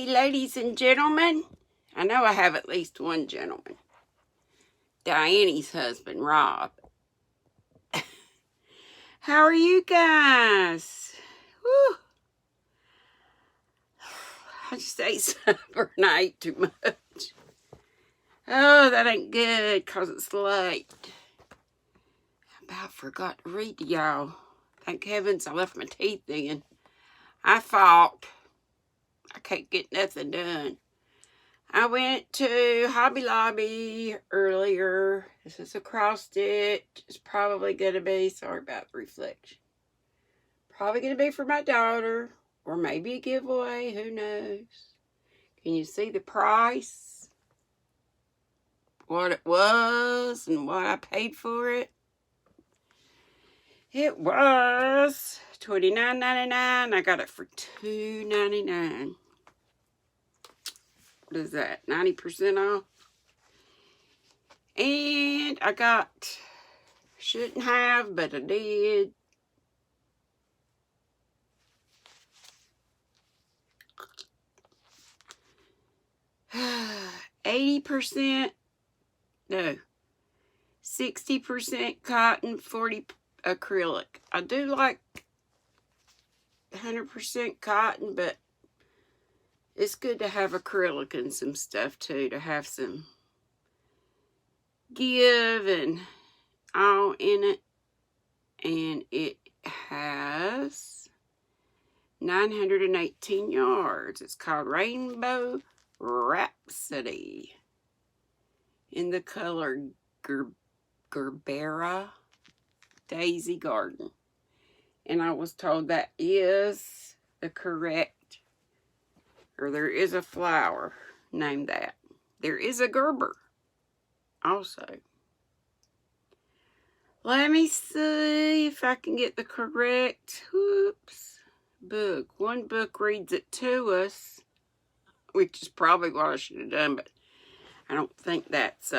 Hey, ladies and gentlemen. I know I have at least one gentleman. Diane's husband, Rob. How are you guys? Whew. I just ate supper and I ate too much. Oh, that ain't good because it's late. I about forgot to read to y'all. Thank heavens I left my teeth in. I fought. I can't get nothing done. I went to Hobby Lobby earlier. This is a cross stitch. It's probably going to be, sorry about the reflection. Probably going to be for my daughter. Or maybe a giveaway. Who knows? Can you see the price? What it was and what I paid for it? It was $29.99. I got it for $2.99. What is that? 90% off? And I got, shouldn't have, but I did. $80%, no, 60% cotton, 40 acrylic. I do like 100% cotton, but it's good to have acrylic and some stuff too, to have some give and all in it. And it has 918 yards. It's called Rainbow Rhapsody in the color Gerbera Daisy Garden. And I was told that is the correct, or there is a flower named that. There is a Gerber also. Let me see if I can get the correct, book. One book reads it to us, which is probably what I should have done, but I don't think that's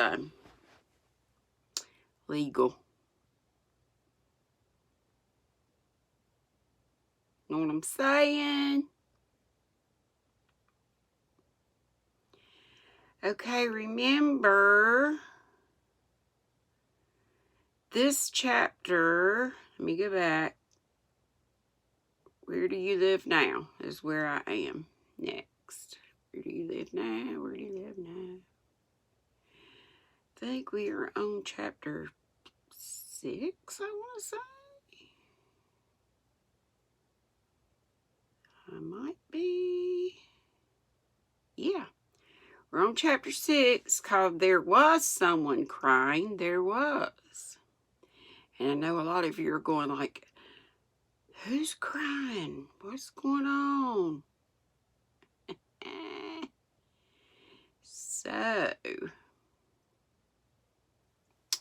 legal. Know what I'm saying? Okay, remember this chapter. Let me go back. Where do you live now is where I am next. Where do you live now? Where do you live now? I think we are on chapter 6, I want to say. I might be. Yeah. We're on chapter 6 called There Was Someone Crying. There was. And I know a lot of you are going like, who's crying? What's going on? So,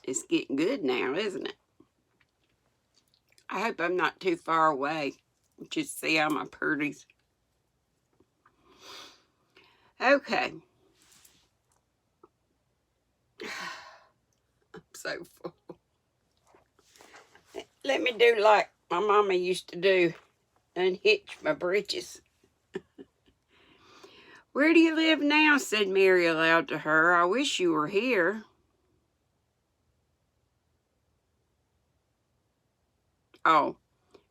it's getting good now, isn't it? I hope I'm not too far away. Just see how my purdy's. Okay. I'm so full. Let me do like my mama used to do. Unhitch my britches. Where do you live now? Said Mary aloud to her. I wish you were here. Oh,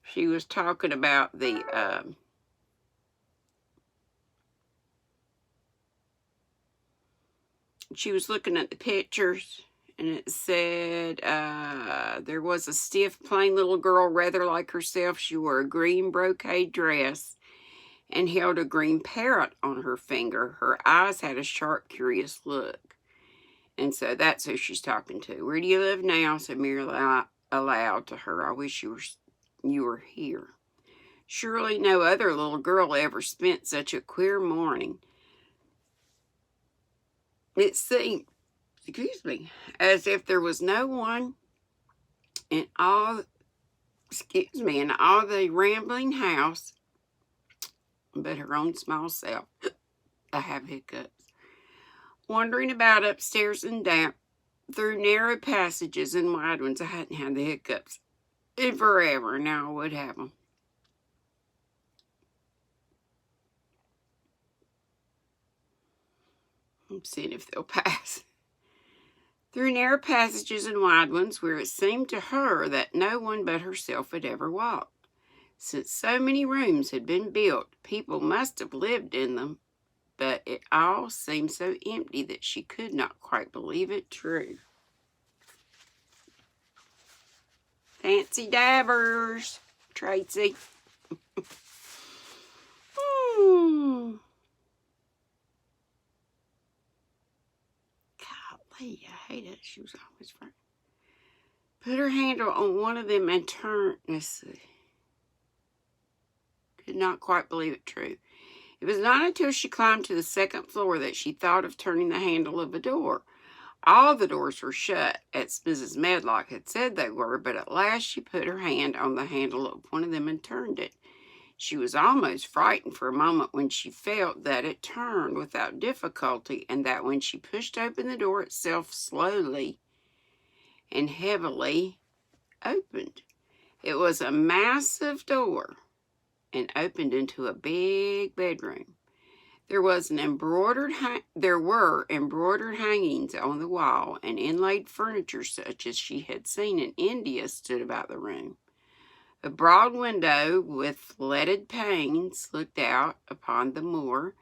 she was talking about the she was looking at the pictures, and it said there was a stiff, plain little girl, rather like herself. She wore a green brocade dress and held a green parrot on her finger. Her eyes had a sharp, curious look. And so that's who she's talking to. Where do you live now? Said Mary aloud to her. I wish you were here. Surely no other little girl ever spent such a queer morning. It seemed, as if there was no one in all the rambling house but her own small self. I have hiccups. Wandering about upstairs and down through narrow passages and wide ones. I hadn't had the hiccups in forever. Now I would have them. seeing if they'll pass. Through narrow passages and wide ones where it seemed to her that no one but herself had ever walked. Since so many rooms had been built, people must have lived in them, but it all seemed so empty that she could not quite believe it true. Fancy dabbers, Tracy. Golly, I hate it. She was always front. Put her handle on one of them and turned. Let's see. Could not quite believe it true. It was not until she climbed to the second floor that she thought of turning the handle of a door. All the doors were shut, as Mrs. Medlock had said they were, but at last she put her hand on the handle of one of them and turned it. She was almost frightened for a moment when she felt that it turned without difficulty, and that when she pushed open the door itself slowly and heavily opened. It was a massive door and opened into a big bedroom. There were embroidered hangings on the wall, and inlaid furniture such as she had seen in India stood about the room. A broad window with leaded panes looked out upon the moor,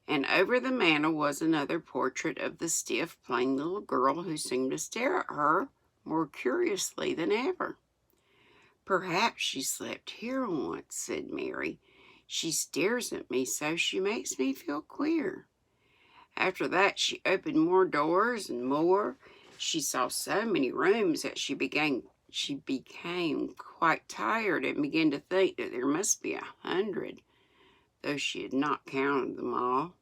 and over the mantel was another portrait of the stiff, plain little girl who seemed to stare at her more curiously than ever. "Perhaps she slept here once," said Mary. "She stares at me so she makes me feel queer." After that she opened more doors and more. She saw so many rooms that she became quite tired and began to think that there must be 100, though she had not counted them all.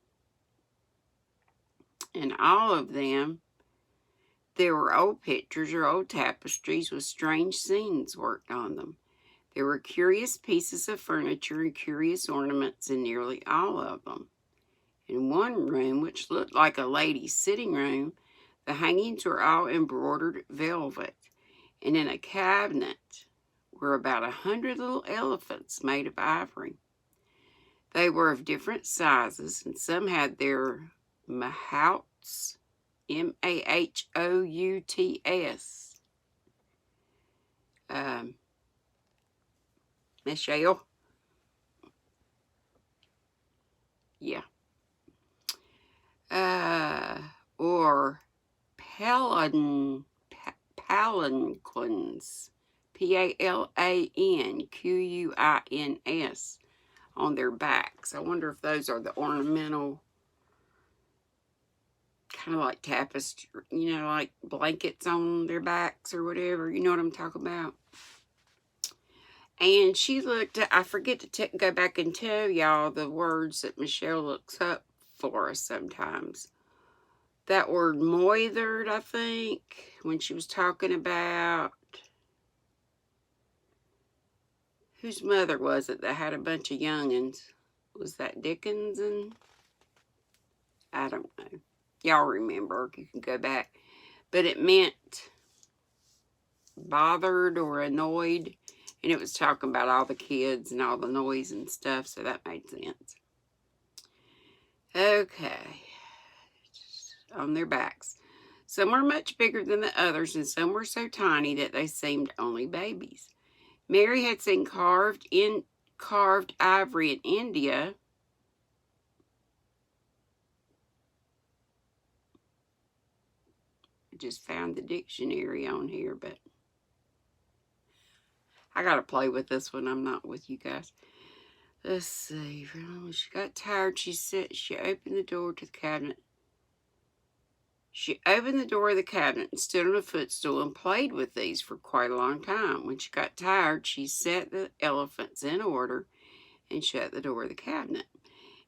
And all of them, there were old pictures or old tapestries with strange scenes worked on them. There were curious pieces of furniture and curious ornaments in nearly all of them. In one room, which looked like a lady's sitting room, the hangings were all embroidered velvet, and in a cabinet were about 100 little elephants made of ivory. They were of different sizes, and some had their mahouts, M-A-H-O-U-T-S. Michelle? Yeah. Or palanquins, P-A-L-A-N-Q-U-I-N-S, on their backs. I wonder if those are the ornamental, kind of like tapestry, like blankets on their backs or whatever. You know what I'm talking about? And she looked at, I forget to go back and tell y'all the words that Michelle looks up for us sometimes. That word moithered, I think, when she was talking about, whose mother was it that had a bunch of young'uns? Was that Dickens? And I don't know. Y'all remember, you can go back. But it meant bothered or annoyed. And it was talking about all the kids and all the noise and stuff, so that made sense. Okay. On their backs. Some were much bigger than the others, and some were so tiny that they seemed only babies. Mary had seen carved ivory in India. I just found the dictionary on here, but I gotta play with this one. I'm not with you guys. Let's see. When she got tired, she opened the door to the cabinet. She opened the door of the cabinet and stood on a footstool and played with these for quite a long time. When she got tired, she set the elephants in order and shut the door of the cabinet.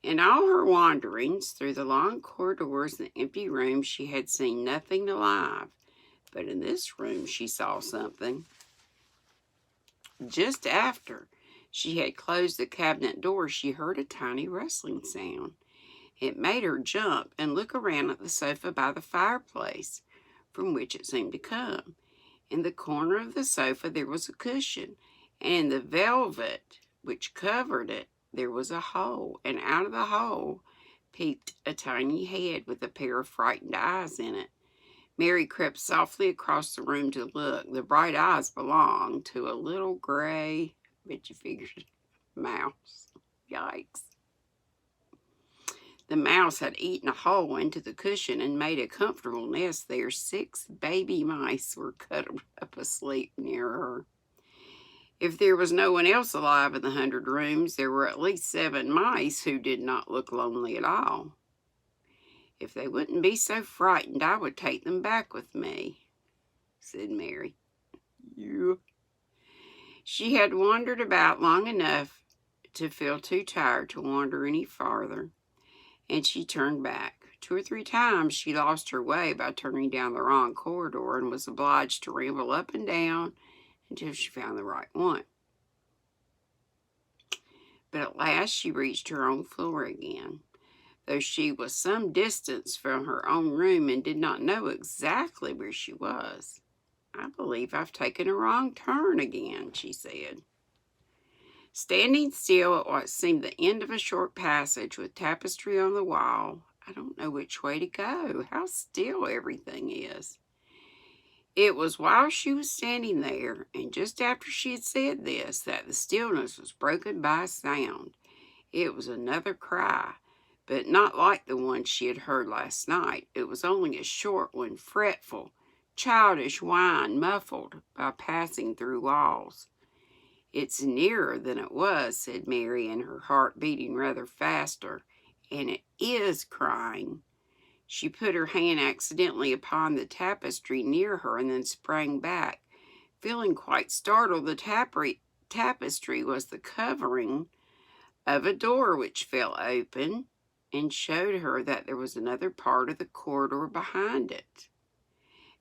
In all her wanderings through the long corridors and empty rooms, she had seen nothing alive. But in this room, she saw something. Just after she had closed the cabinet door, she heard a tiny rustling sound. It made her jump and look around at the sofa by the fireplace, from which it seemed to come. In the corner of the sofa there was a cushion, and in the velvet which covered it there was a hole, and out of the hole peeped a tiny head with a pair of frightened eyes in it. Mary crept softly across the room to look. The bright eyes belonged to a little gray, bet you figured, mouse. Yikes. The mouse had eaten a hole into the cushion and made a comfortable nest there. 6 baby mice were cuddled up asleep near her. If there was no one else alive in the 100 rooms, there were at least 7 mice who did not look lonely at all. If they wouldn't be so frightened, I would take them back with me, said Mary. Yeah. She had wandered about long enough to feel too tired to wander any farther, and she turned back. 2 or 3 times she lost her way by turning down the wrong corridor and was obliged to ramble up and down until she found the right one. But at last she reached her own floor again. Though she was some distance from her own room and did not know exactly where she was. I believe I've taken a wrong turn again, she said. Standing still at what seemed the end of a short passage with tapestry on the wall, I don't know which way to go. How still everything is. It was while she was standing there, and just after she had said this, that the stillness was broken by a sound. It was another cry, but not like the one she had heard last night. It was only a short one, fretful, childish whine muffled by passing through walls. It's nearer than it was, said Mary, and her heart beating rather faster, and it is crying. She put her hand accidentally upon the tapestry near her and then sprang back. Feeling quite startled, the tapestry was the covering of a door which fell open and showed her that there was another part of the corridor behind it.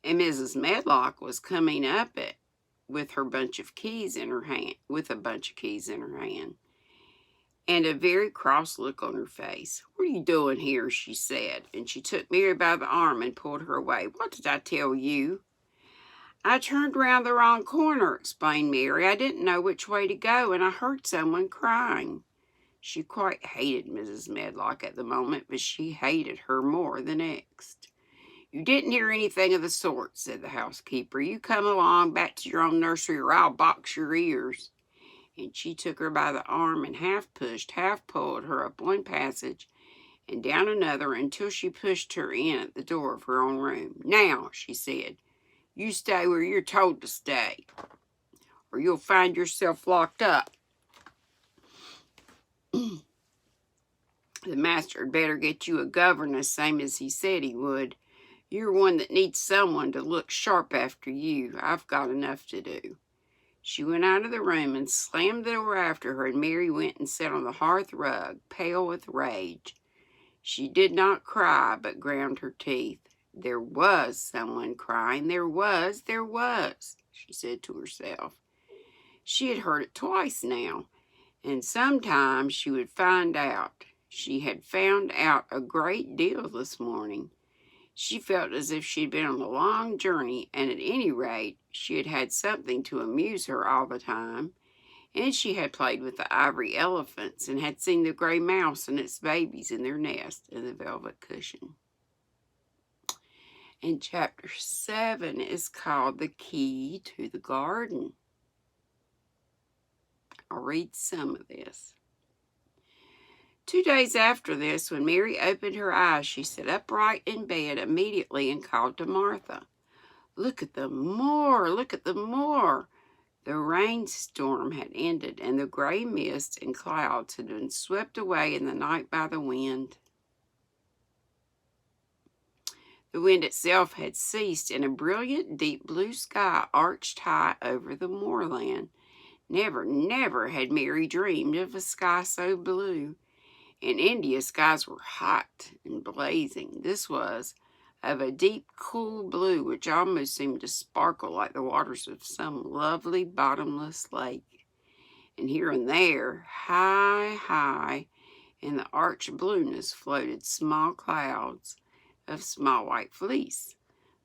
And Mrs. Medlock was coming up it with a bunch of keys in her hand, and a very cross look on her face. What are you doing here? She said, and she took Mary by the arm and pulled her away. What did I tell you? I turned round the wrong corner, explained Mary. I didn't know which way to go, and I heard someone crying. She quite hated Mrs. Medlock at the moment, but she hated her more the next. You didn't hear anything of the sort, said the housekeeper. You come along back to your own nursery or I'll box your ears. And she took her by the arm and half pushed, half pulled her up one passage and down another until she pushed her in at the door of her own room. Now, she said, you stay where you're told to stay, or you'll find yourself locked up. The master had better get you a governess, same as he said he would. You're one that needs someone to look sharp after you. I've got enough to do. She went out of the room and slammed the door after her, and Mary went and sat on the hearth rug, pale with rage. She did not cry, but ground her teeth. There was someone crying. There was, she said to herself. She had heard it twice now, and sometime she would find out. She had found out a great deal this morning. She felt as if she had been on a long journey, and at any rate, she had had something to amuse her all the time, and she had played with the ivory elephants and had seen the gray mouse and its babies in their nest in the velvet cushion. And chapter 7 is called The Key to the Garden. I'll read some of this. 2 days after this, when Mary opened her eyes, she sat upright in bed immediately and called to Martha. Look at the moor! Look at the moor! The rainstorm had ended, and the gray mist and clouds had been swept away in the night by the wind. The wind itself had ceased, and a brilliant, deep blue sky arched high over the moorland. Never had Mary dreamed of a sky so blue. In India, skies were hot and blazing. This was of a deep, cool blue, which almost seemed to sparkle like the waters of some lovely bottomless lake. And here and there, high in the arched blueness, floated small clouds of small white fleece.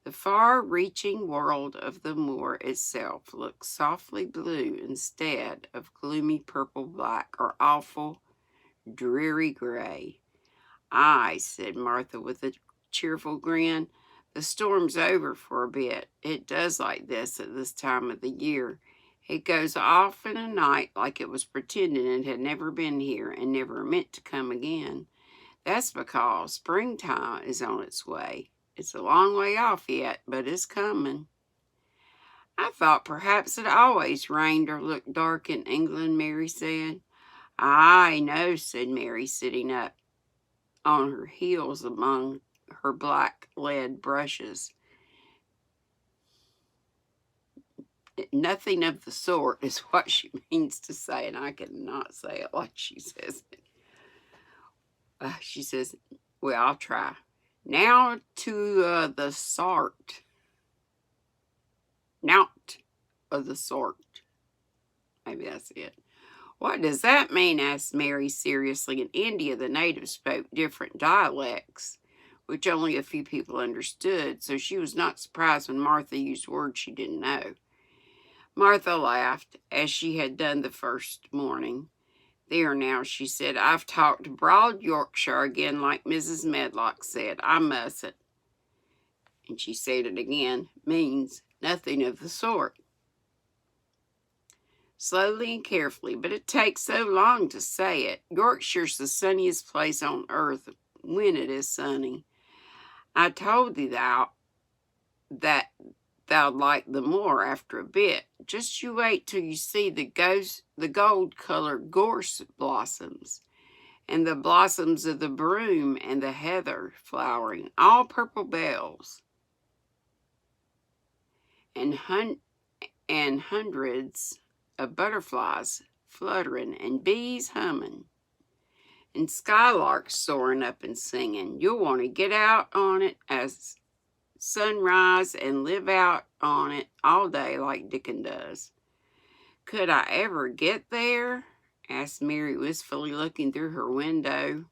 The far-reaching world of the moor itself looked softly blue instead of gloomy purple-black or awful dreary gray. Aye, said Martha with a cheerful grin. The storm's over for a bit. It does like this at this time of the year. It goes off in a night like it was pretending it had never been here and never meant to come again. That's because springtime is on its way. It's a long way off yet, but it's coming. I thought perhaps it always rained or looked dark in England, Mary said. I know, said Mary, sitting up on her heels among her black lead brushes. Nothing of the sort is what she means to say, and I cannot say it like she says it. She says, well, I'll try. Now to the sort. Nout of the sort. Maybe that's it. What does that mean? Asked Mary seriously. In India, the natives spoke different dialects, which only a few people understood, so she was not surprised when Martha used words she didn't know. Martha laughed, as she had done the first morning. There now, she said, I've talked broad Yorkshire again, like Mrs. Medlock said. I mustn't. And she said it again, means nothing of the sort. Slowly and carefully, but it takes so long to say it. Yorkshire's the sunniest place on earth when it is sunny. I told thee that thou'd like the Moor after a bit. Just you wait till you see the gold-colored gorse blossoms, and the blossoms of the broom and the heather flowering, all purple bells, and hundreds of butterflies fluttering, and bees humming, and skylarks soaring up and singing. You'll want to get out on it as sunrise and live out on it all day like Dickon does. Could I ever get there? Asked Mary wistfully, looking through her window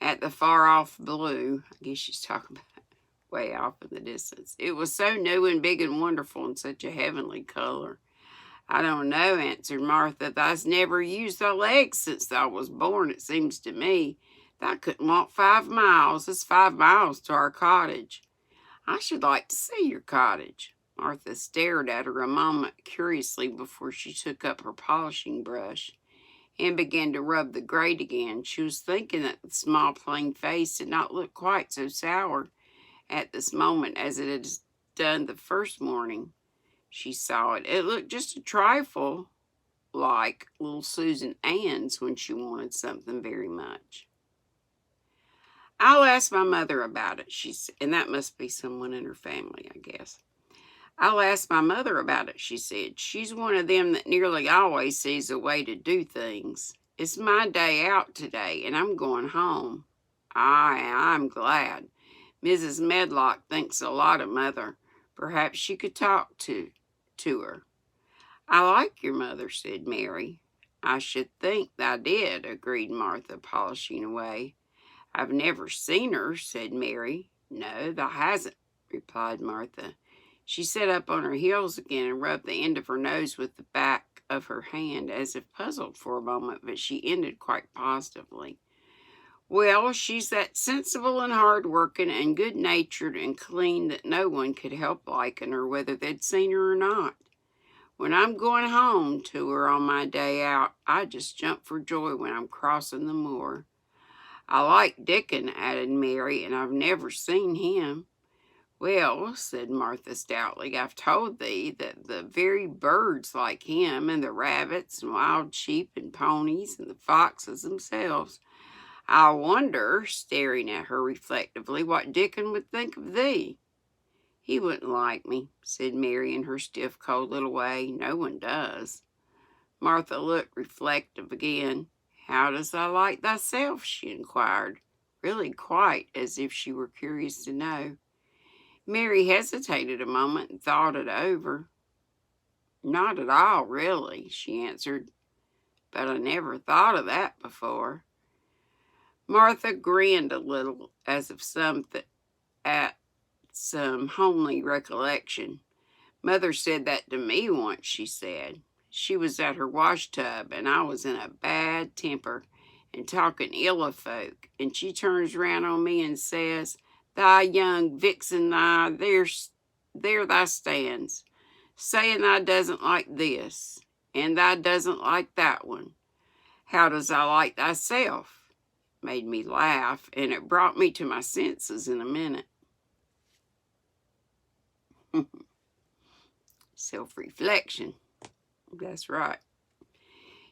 at the far-off blue. I guess she's talking about way off in the distance. It was so new and big and wonderful and such a heavenly color. I don't know, answered Martha. Thou's never used thy legs since thou was born, it seems to me. Thou couldn't walk 5 miles. It's 5 miles to our cottage. I should like to see your cottage. Martha stared at her a moment curiously before she took up her polishing brush and began to rub the grate again. She was thinking that the small plain face did not look quite so sour at this moment as it had done the first morning she saw it. It looked just a trifle like little Susan Ann's when she wanted something very much. I'll ask my mother about it, she said, and that must be someone in her family, I guess. I'll ask my mother about it, she said. She's one of them that nearly always sees a way to do things. It's my day out today, and I'm going home. I'm glad. Mrs. Medlock thinks a lot of Mother. Perhaps she could talk to her. I like your mother, said Mary. I should think thou did, agreed Martha, polishing away. I've never seen her, said Mary. No, thou hasn't, replied Martha. She sat up on her heels again and rubbed the end of her nose with the back of her hand, as if puzzled for a moment, but she ended quite positively. Well, she's that sensible and hard-working and good-natured and clean that no one could help liking her, whether they'd seen her or not. When I'm going home to her on my day out, I just jump for joy when I'm crossing the moor. I like Dickon, added Mary, and I've never seen him. Well, said Martha stoutly, I've told thee that the very birds like him, and the rabbits and wild sheep and ponies and the foxes themselves. I wonder, staring at her reflectively, what Dickon would think of thee. He wouldn't like me, said Mary in her stiff, cold little way. No one does. Martha looked reflective again. How does thou like thyself? She inquired, really quite as if she were curious to know. Mary hesitated a moment and thought it over. Not at all, really, she answered, but I never thought of that before. Martha grinned a little, as if at some homely recollection. Mother said that to me once, she said. She was at her wash tub, and I was in a bad temper, and talking ill of folk. And she turns round on me and says, Thy young vixen, there thy stands, saying thou doesn't like this, and thou doesn't like that one. How does thou like thyself? Made me laugh, and it brought me to my senses in a minute. Self-reflection. That's right.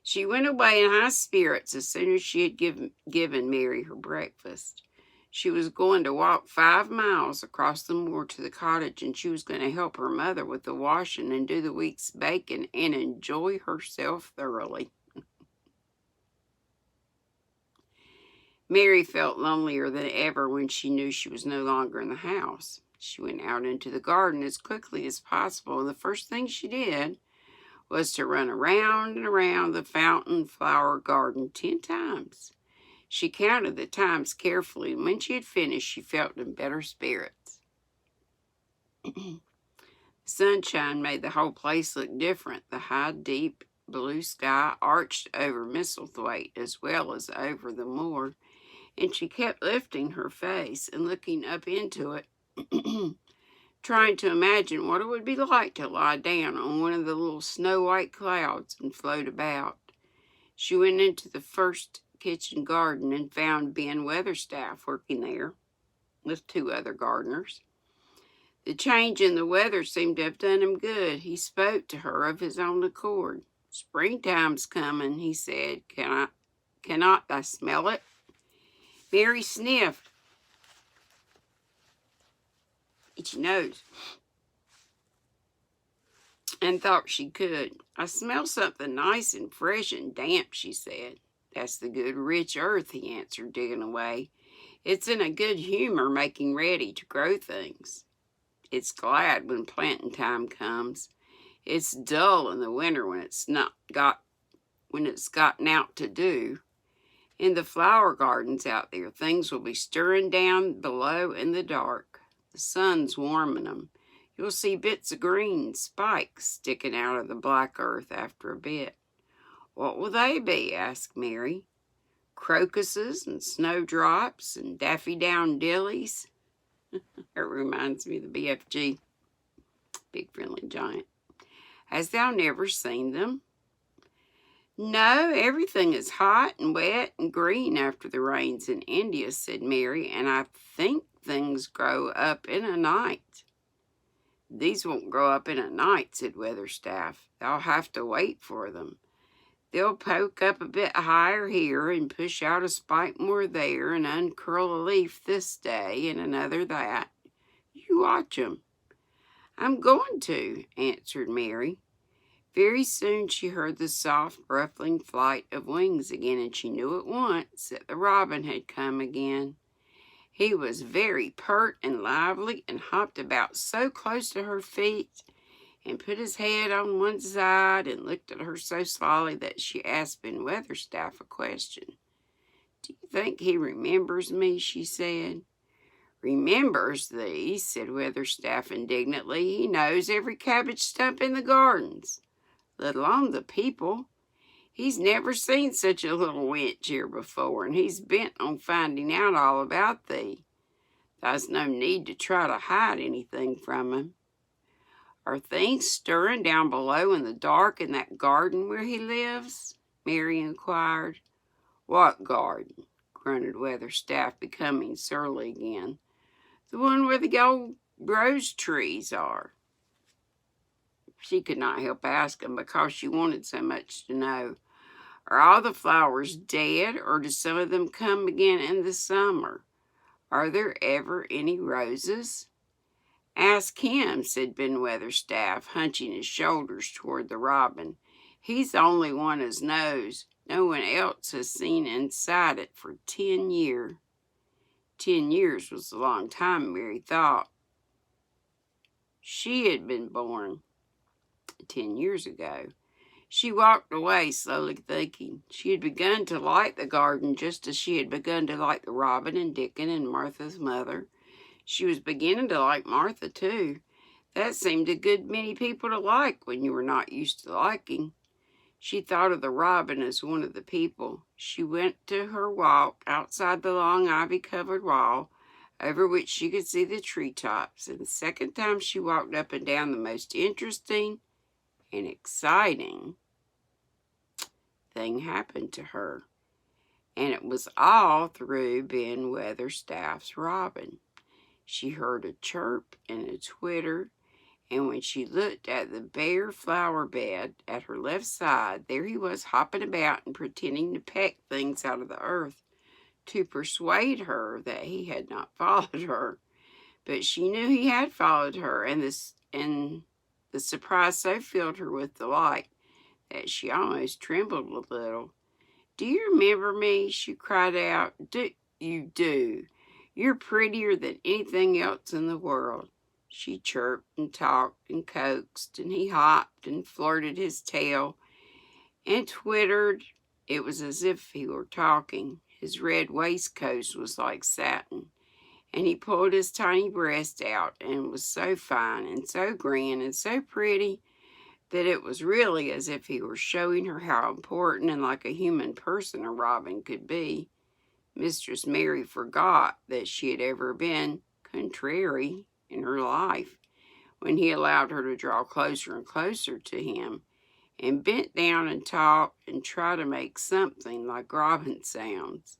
She went away in high spirits as soon as she had given Mary her breakfast. She was going to walk 5 miles across the moor to the cottage, and she was going to help her mother with the washing and do the week's baking and enjoy herself thoroughly. Mary felt lonelier than ever when she knew she was no longer in the house. She went out into the garden as quickly as possible, and the first thing she did was to run around and around the fountain flower garden 10 times. She counted the times carefully, and when she had finished, she felt in better spirits. The sunshine made the whole place look different. The high, deep blue sky arched over Misselthwaite as well as over the moor, and she kept lifting her face and looking up into it, trying to imagine what it would be like to lie down on one of the little snow-white clouds and float about. She went into the first kitchen garden and found Ben Weatherstaff working there with 2 other gardeners. The change in the weather seemed to have done him good. He spoke to her of his own accord. Springtime's coming, he said. Cannot I smell it? Mary sniffed. Itchy nose. And thought she could. I smell something nice and fresh and damp, she said. That's the good rich earth, he answered, digging away. It's in a good humor making ready to grow things. It's glad when planting time comes. It's dull in the winter when it's gotten out to do. In the flower gardens out there, things will be stirring down below in the dark. The sun's warming them. You'll see bits of green spikes sticking out of the black earth after a bit. What will they be? Asked Mary. Crocuses and snowdrops and daffodillies. It reminds me of the BFG, Big Friendly Giant. Hast thou never seen them? No, everything is hot and wet and green after the rains in India, said Mary, and I think things grow up in a night. These won't grow up in a night, said Weatherstaff. They'll have to wait for them. They'll poke up a bit higher here and push out a spike more there and uncurl a leaf this day and another that. You watch 'em. I'm going to, answered Mary. Very soon she heard the soft, ruffling flight of wings again, and she knew at once that the robin had come again. He was very pert and lively and hopped about so close to her feet and put his head on one side and looked at her so slyly that she asked Ben Weatherstaff a question. Do you think he remembers me? She said. Remembers thee, said Weatherstaff indignantly. He knows every cabbage stump in the gardens, let alone the people. He's never seen such a little wench here before, and he's bent on finding out all about thee. There's no need to try to hide anything from him. Are things stirring down below in the dark in that garden where he lives? Mary inquired. What garden? Grunted Weatherstaff, becoming surly again. The one where the old rose trees are. She could not help asking because she wanted so much to know. Are all the flowers dead, or do some of them come again in the summer? Are there ever any roses? Ask him, said Ben Weatherstaff, hunching his shoulders toward the robin. He's the only one as knows. No one else has seen inside it for 10 years. 10 years was a long time, Mary thought. She had been born 10 years ago. She walked away, slowly thinking. She had begun to like the garden just as she had begun to like the robin and Dickon and Martha's mother. She was beginning to like Martha, too. That seemed a good many people to like when you were not used to liking. She thought of the robin as one of the people. She went to her walk outside the long ivy-covered wall, over which she could see the treetops, and the second time she walked up and down, the most interesting and exciting thing happened to her. And it was all through Ben Weatherstaff's robin. She heard a chirp and a twitter, and when she looked at the bare flower bed at her left side, there he was hopping about and pretending to peck things out of the earth to persuade her that he had not followed her. But she knew he had followed her, and the surprise so filled her with delight that she almost trembled a little. "Do you remember me?" she cried out. "You do. You're prettier than anything else in the world." She chirped and talked and coaxed, and he hopped and flirted his tail and twittered. It was as if he were talking. His red waistcoat was like satin, and he pulled his tiny breast out, and was so fine and so grand and so pretty that it was really as if he were showing her how important and like a human person a robin could be. Mistress Mary forgot that she had ever been contrary in her life when he allowed her to draw closer and closer to him, and bent down and talked and tried to make something like robin sounds.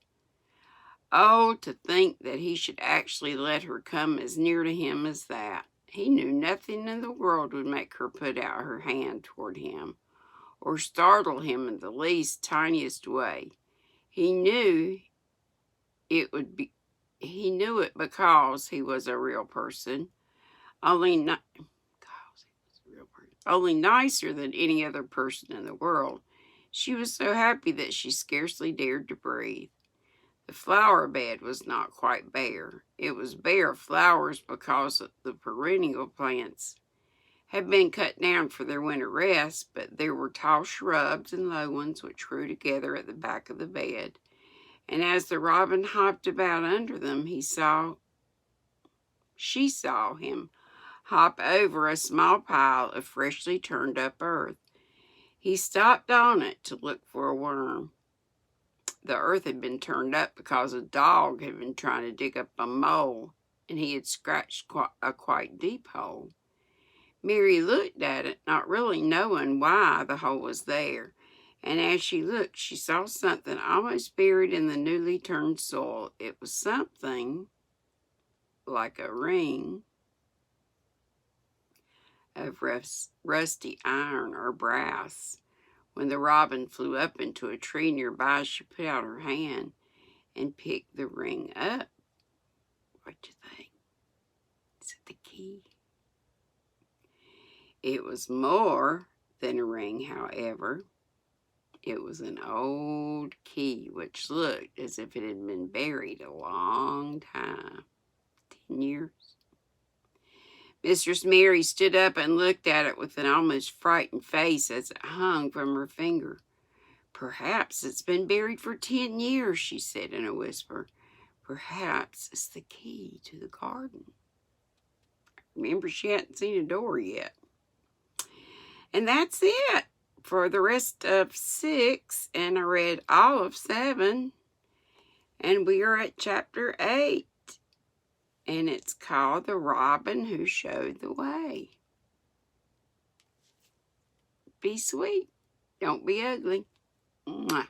Oh, to think that he should actually let her come as near to him as that. He knew nothing in the world would make her put out her hand toward him, or startle him in the least tiniest way. He knew it because he was a real person, only nicer than any other person in the world. She was so happy that she scarcely dared to breathe. The flower bed was not quite bare. It was bare of flowers because the perennial plants had been cut down for their winter rest, but there were tall shrubs and low ones which grew together at the back of the bed. And as the robin hopped about under them, she saw him hop over a small pile of freshly turned up earth. He stopped on it to look for a worm. The earth had been turned up because a dog had been trying to dig up a mole, and he had scratched a quite deep hole. Mary looked at it, not really knowing why the hole was there, and as she looked, she saw something almost buried in the newly turned soil. It was something like a ring of rusty iron or brass. When the robin flew up into a tree nearby, she put out her hand and picked the ring up. What do you think? Is it the key? It was more than a ring, however. It was an old key which looked as if it had been buried a long time. 10 years. Mistress Mary stood up and looked at it with an almost frightened face as it hung from her finger. "Perhaps it's been buried for 10 years, she said in a whisper. "Perhaps it's the key to the garden." Remember, she hadn't seen a door yet. And that's it for the rest of 6, and I read all of 7, and we are at chapter 8. And it's called The Robin Who Showed the Way. Be sweet. Don't be ugly. Mwah.